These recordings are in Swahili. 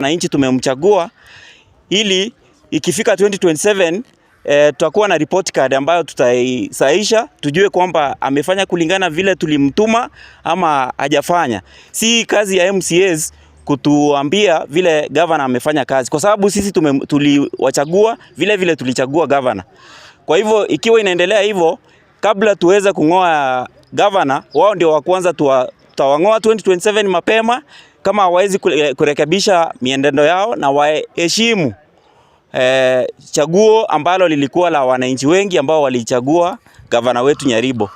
Wananchi tumemchagua ili ikifika 2027 tutakuwa na report card ambayo tutaisaisha tujue kwamba amefanya kulingana vile tulimtuma ama hajafanya. Si kazi ya MCAs kutuambia vile governor amefanya kazi, kwa sababu sisi tuliwachagua vile tulichagua governor. Kwa hivyo ikiwa inaendelea hivyo, kabla tuweze kungoa governor, wao ndio wa kwanza tutawang'oa 2027 mapema kama hawawezi kurekebisha mienendo yao na waheshimu chaguo ambalo lilikuwa la wananchi wengi ambao walichagua gavana wetu Nyaribo.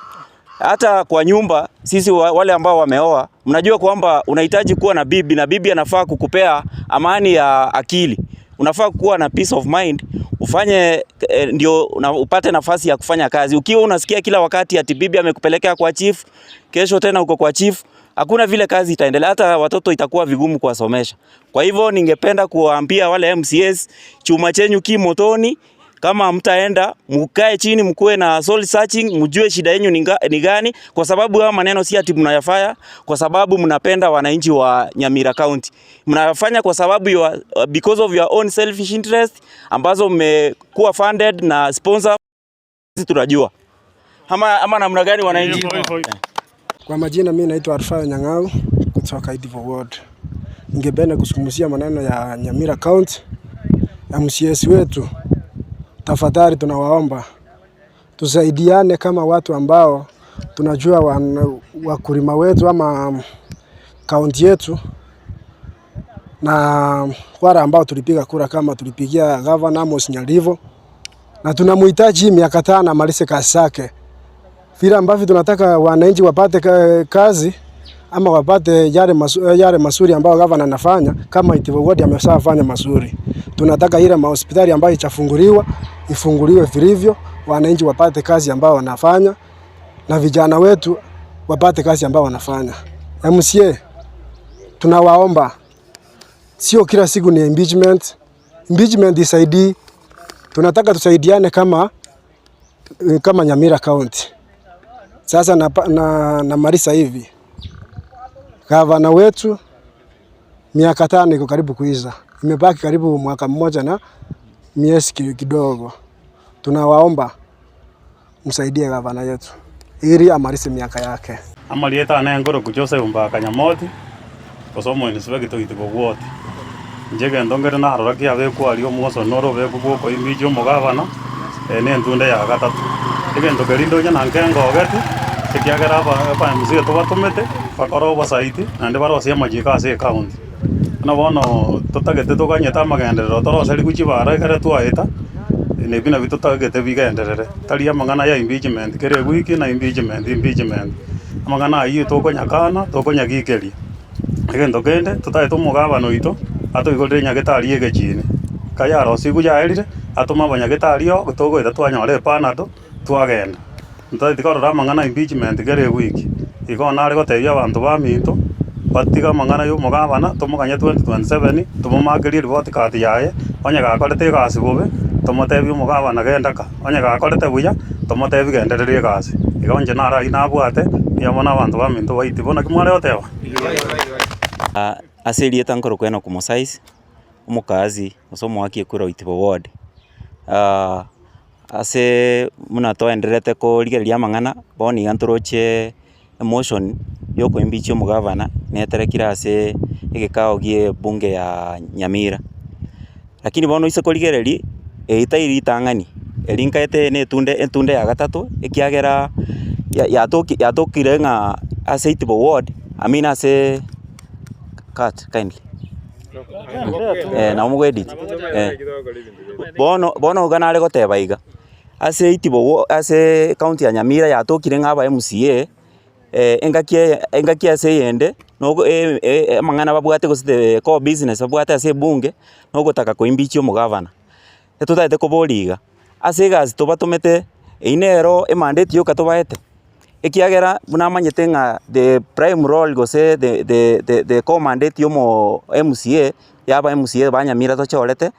Hata kwa nyumba, sisi wale ambao wameoa, mnajua kwamba unahitaji kuwa na bibi, na bibi anafaa kukupea amani ya akili. Unafaa kuwa na peace of mind, ufanye ndio upate nafasi ya kufanya kazi. Ukiwa unasikia kila wakati ati bibi amekupeleka kwa chief, kesho tena uko kwa chief, hakuna vile kazi itaendelea, hata watoto itakuwa vigumu kuwasomesha. Kwa hivyo ningependa kuwaambia wale MCAs, chuma chenyu kimotoni. Kama mtaenda mkae chini, mkuwe na soul searching, mjue shida yenu ni gani, kwa sababu haya maneno si ati mnayafanya kwa sababu mnapenda wananchi wa Nyamira County. Mnayafanya kwa sababu because of your own selfish interest ambazo mmekuwa funded na sponsor. Sisi tunajua ama namna gani wananchi. Kwa majina mimi naitwa Alfayo Nyang'au kutoka Idivo Ward. Ningependa kuzungumzia maneno ya Nyamira County. MCAs wetu, tafadhali tunawaomba tusaidiane kama watu ambao tunajua wakulima wetu ama kaunti yetu, na wale ambao tulipiga kura kama tulipigia Governor Amos Nyaribo, na tunamhitaji miaka 5 amalize kazi zake. Vile ambavyo tunataka wananchi wapate kazi ama wapate yale mazuri ambayo Governor anafanya, kama Idivo Ward ameshafanya mazuri. Tunataka ile hospitali ambayo ifunguliwe vilivyo, wananchi wapate kazi ambao wanafanya, na vijana wetu wapate kazi ambao wanafanya. MCA tunawaomba, sio kila siku ni impeachment. Impeachment isaidii. Tunataka tusaidiane kama Nyamira County. Sasa na marisa hivi, gavana wetu miaka 5 iko karibu kuisha. Imebaki karibu mwaka mmoja na miezi kidogo. Tunawaomba msaidie gavana yetu ili amalize miaka yake. Amalieta anengoro kujose umbaka Nyamoti osomo inspector Idivo Ward. Njege ndongere na haraki abeku ali omuso noro beku boko imijo mugavana ne ntunde ya gatatu. Ege ndogerindo nya nangengo gati kiagera ba mzee to batumete bakoro basaiti nande baro cia majika ase county. Na bono tutagete tukanyeta magenderero toroseri kuchibara kare twaita ne bina bitutagete bigenderere tari amangana ya impeachment kere wiki na impeachment amangana ayi tokonyakana tokonyagikeria egendo kende tutaye tumugabano ito atoigore nyagetari egechini kaya rosi kujaerire atuma banyagitari o gutogweta twanyore panado twagenda ntaye tikorora amangana impeachment kere wiki igona ari goteria abantu ba minto batiga mangana yo mugabana tumuganya 2027 tumumagerie report card yaye onyagakorete gasi bobe tumutebi mugabana gendaka onyagakorete buya tumutebi gendererie gasi igonje nara inabwate yamona abantu ba minto baiti bona kimware otewa asili tankoro kwena kumosaizi umukazi osomo waki kura Idivo Ward. Ase munatoenderete ko ligeria mang'ana boni gantoroche emotion yoko imbichi omugavana neterekira ase egekao gie bunge ya Nyamira. Lakini bono ise koligereri itairi tang'ani elinkaete ne entunde ya gatatu ekiagera yatokire ng'a ase Idivo Ward amina ase cut kindly na umugedit bono ganale goteba iga ase Idivo Ward ase county ya Nyamira yatokire ng'aba MCA engakia ase yende nogo mang'ana babwate gosite ko business babwate ase bunge nogo taka ko imbichi omugavana etutaete koboriga ase gasi tobatomete einero mandate yoka tobaete ekiagera buna manyete ng'a the prime role gose the commandate yomo MCA yaba MCA ba Nyamira tochorete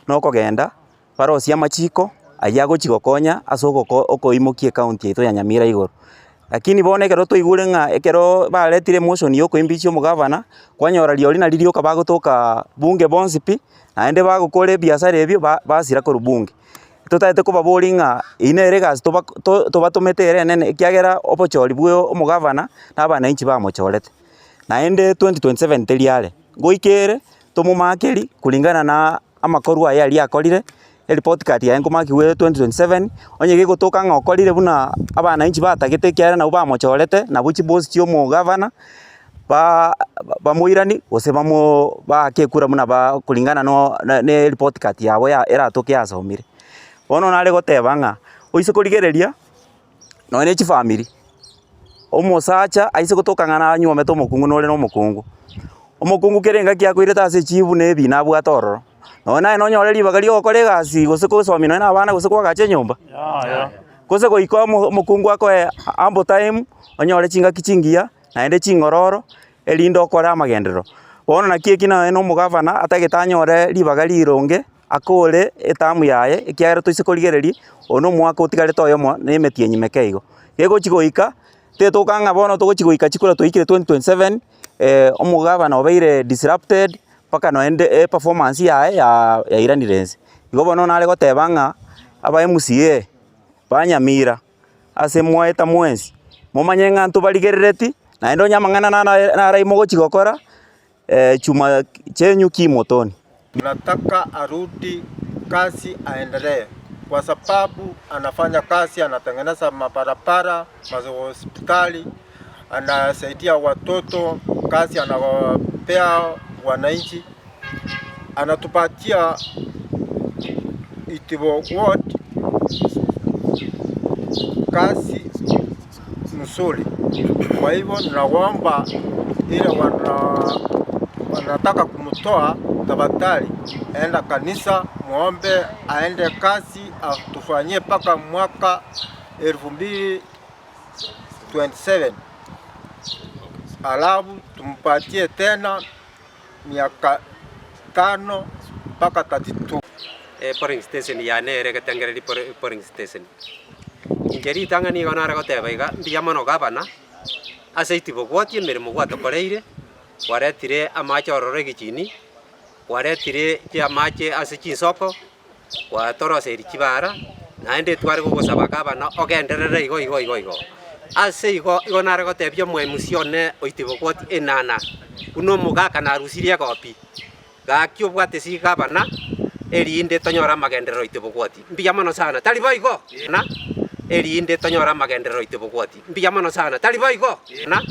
nokogenda barosia machiko ayago chigokonya asoko okoimokie county ito ya Nyamira igoro lakini bone kero toigure ng'a ekero baretire motion yoko impeach omogavana kwanyora riori na ririoka bagotoka bunge bonsipi naende bagokora biashara ebio basira koru bunge totaete kobabori ng'a ine gasi tobatomete enene ekiagera obochori bwa omogavana na abanainchi bamochorete naende 2027 teriare goikere tomomakeri kulingana na amakoru aya aria akorire report card yaye ngomakiwe 2027 onye gegotoka ng'a okorire buna abanainchi batagete ekiagera nabo bamochorete nabo chibosi chia omogavana bamoirani gose bakekura buna kulingana ne report card yabo eratoke yasomire bono nare goteba ng'a oise korigereria nonye ne chifamiri omosacha aise gotoka ng'a nanyuomete omokungu nore na omokungu kere engaki yakoirete ase echibu na ebi nabwate ororo nonye naye nonyore ribaga rigokora egasi gose kosomia nonye na abana gose kwagacha enyomba gose goika omokungu akoe ample time onyore chingaki chingiya naende ching'ororo erinde okore amagenderero bono naki eki nonye na omogavana atagete anyore ribaga rironge akore etamu yaye ekiagera toise korigereria ono omwaka otigarete oyomo na emeti enyimeke igo gegochi goika tetoka ng'a bono togochi goika chikora toikire 2027 omogavana obeire disrupted mpaka noende performance yaye yairanire nse igo bono nare goteba ng'a aba MCA banyamira ase mwaeta mwensi momanye ng'a ntobarigerereti naende onye amang'ana narai mogochi gokora chuma chenyu kimotoni. Nataka arudi kazi aendelee kwa sababu anafanya kazi, anatengeneza mabarabara, hospitali, anasaidia watoto, kazi anawapea wananchi, anatupatia Itibo Ward kazi nzuri. Kwa hivyo naomba ile wanataka kumtoa tafadhali aenda kanisa, muombe aende kazi, atufanyie mpaka mwaka 2027, alafu tumpatie tena miaka 5 mpaka 32. Polling station yane eregetengereri polling station ingeri tangani gona goteba iga ndiamano gavana ase Itibo gwatie emeremo gwatokoreire waretire amache ororo egichini waretire chiamache ase chinsoko watoroseri chibara naende tware gogosaba gavana ogenderere igo ase igo nare gotebia mwemusi one Itibo gwatie enana uno omogaka narusirie egopi gaki obwate si gavana erinde tonyora amagenderero Itibo gwatie mbiamono sana tari boigo na erinde tonyora amagenderero Itibo gwatie mbiamono sana tari boigo na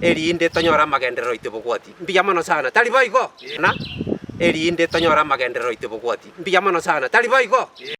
erinde tonyora amagenderero Itibo gwatie mbiamono sana tari boigo na erinde tonyora amagenderero Itibo gwatie mbiamono sana tari boigo.